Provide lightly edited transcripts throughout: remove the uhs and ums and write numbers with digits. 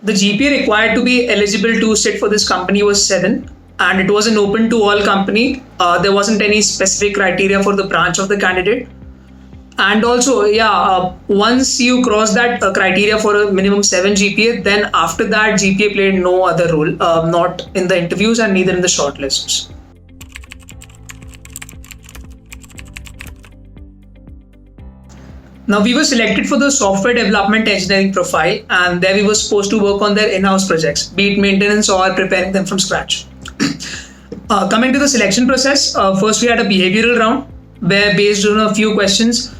The GPA required to be eligible to sit for this company was 7, and it wasn't open to all company. There wasn't any specific criteria for the branch of the candidate. And also, once you cross that criteria for a minimum 7 GPA, then after that, GPA played no other role, not in the interviews and neither in the shortlists. Now, we were selected for the software development engineering profile, and there we were supposed to work on their in-house projects, be it maintenance or preparing them from scratch. Coming to the selection process, first we had a behavioral round where, based on a few questions,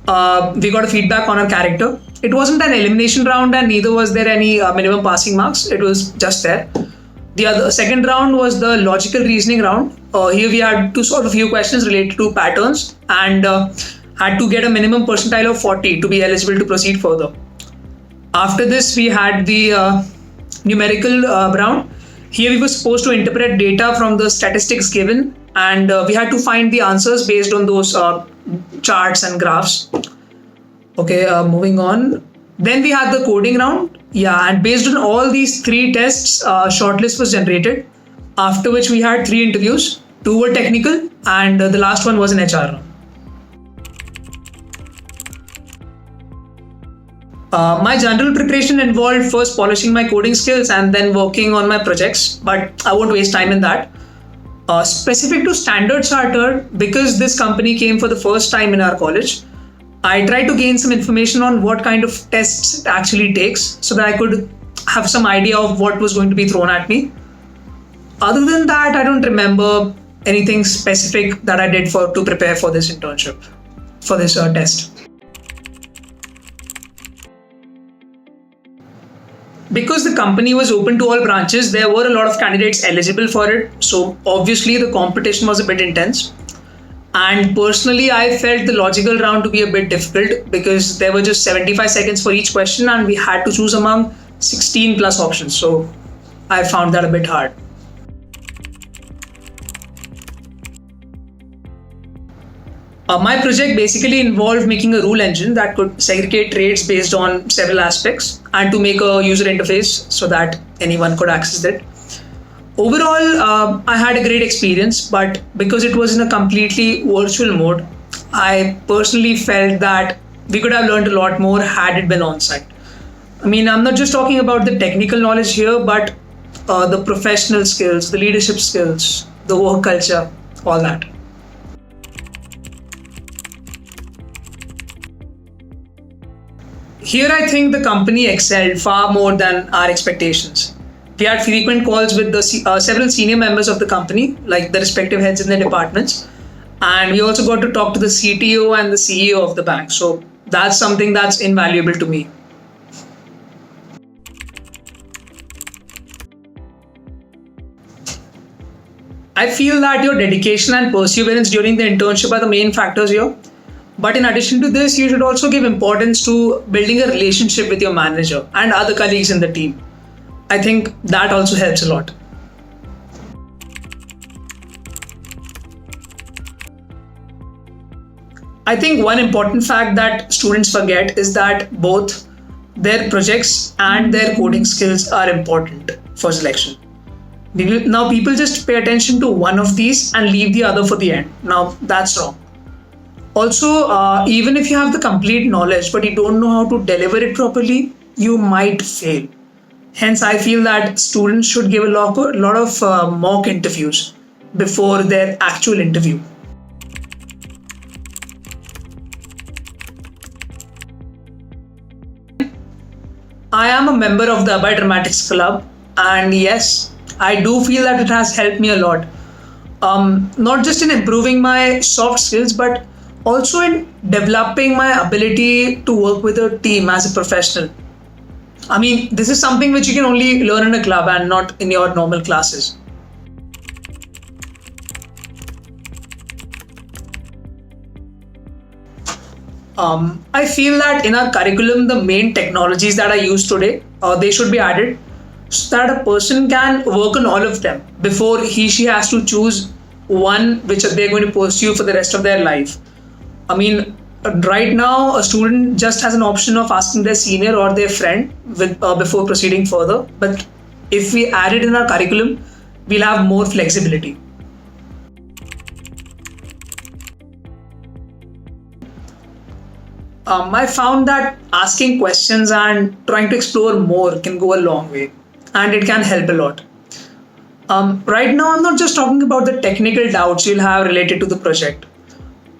we got a feedback on our character. It wasn't an elimination round, and neither was there any minimum passing marks. It was just there. The second round was the logical reasoning round. Here we had to solve a few questions related to patterns and had to get a minimum percentile of 40 to be eligible to proceed further. After this, we had the numerical round. Here we were supposed to interpret data from the statistics given, and we had to find the answers based on those charts and graphs. Okay, moving on. Then we had the coding round. Yeah, and based on all these 3 tests, shortlist was generated. After which we had 3 interviews. 2 were technical, and the last one was an HR round. My general preparation involved first polishing my coding skills and then working on my projects, but I won't waste time in that. Specific to Standard Chartered, because this company came for the first time in our college, I tried to gain some information on what kind of tests it actually takes so that I could have some idea of what was going to be thrown at me. Other than that, I don't remember anything specific that I did to prepare for this internship, for this test. Because the company was open to all branches, there were a lot of candidates eligible for it. So obviously the competition was a bit intense. And personally, I felt the logical round to be a bit difficult because there were just 75 seconds for each question and we had to choose among 16 plus options. So I found that a bit hard. My project basically involved making a rule engine that could segregate trades based on several aspects and to make a user interface so that anyone could access it. Overall, I had a great experience, but because it was in a completely virtual mode, I personally felt that we could have learned a lot more had it been on-site. I mean, I'm not just talking about the technical knowledge here, but the professional skills, the leadership skills, the work culture, all that. Here, I think the company excelled far more than our expectations. We had frequent calls with the several senior members of the company, like the respective heads in their departments. And we also got to talk to the CTO and the CEO of the bank. So that's something that's invaluable to me. I feel that your dedication and perseverance during the internship are the main factors here. But in addition to this, you should also give importance to building a relationship with your manager and other colleagues in the team. I think that also helps a lot. I think one important fact that students forget is that both their projects and their coding skills are important for selection. Now people just pay attention to one of these and leave the other for the end. Now that's wrong. Also, even if you have the complete knowledge but you don't know how to deliver it properly, you might fail. Hence, I feel that students should give a lot of mock interviews before their actual interview. I am a member of the Abhay Dramatics Club, and yes, I do feel that it has helped me a lot. Not just in improving my soft skills, but also in developing my ability to work with a team as a professional. I mean, this is something which you can only learn in a club and not in your normal classes. I feel that in our curriculum, the main technologies that are used today, they should be added so that a person can work on all of them before she has to choose one which they're going to pursue for the rest of their life. I mean, Right now, a student just has an option of asking their senior or their friend before proceeding further. But if we add it in our curriculum, we'll have more flexibility. I found that asking questions and trying to explore more can go a long way, and it can help a lot. Right now, I'm not just talking about the technical doubts you'll have related to the project.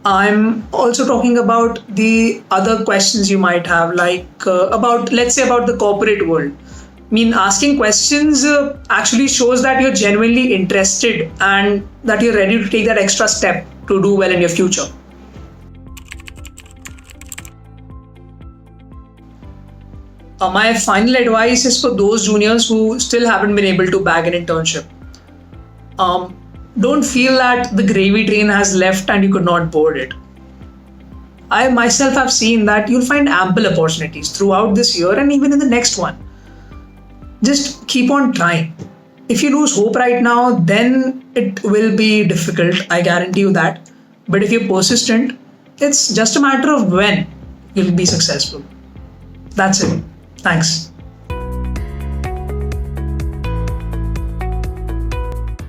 I'm also talking about the other questions you might have, like about, let's say, about the corporate world. I mean, asking questions actually shows that you're genuinely interested and that you're ready to take that extra step to do well in your future. My final advice is for those juniors who still haven't been able to bag an internship. Um, don't feel that the gravy train has left and you could not board it. I myself have seen that you'll find ample opportunities throughout this year and even in the next one. Just keep on trying. If you lose hope right now, then it will be difficult, I guarantee you that. But if you're persistent, it's just a matter of when you'll be successful. That's it. Thanks.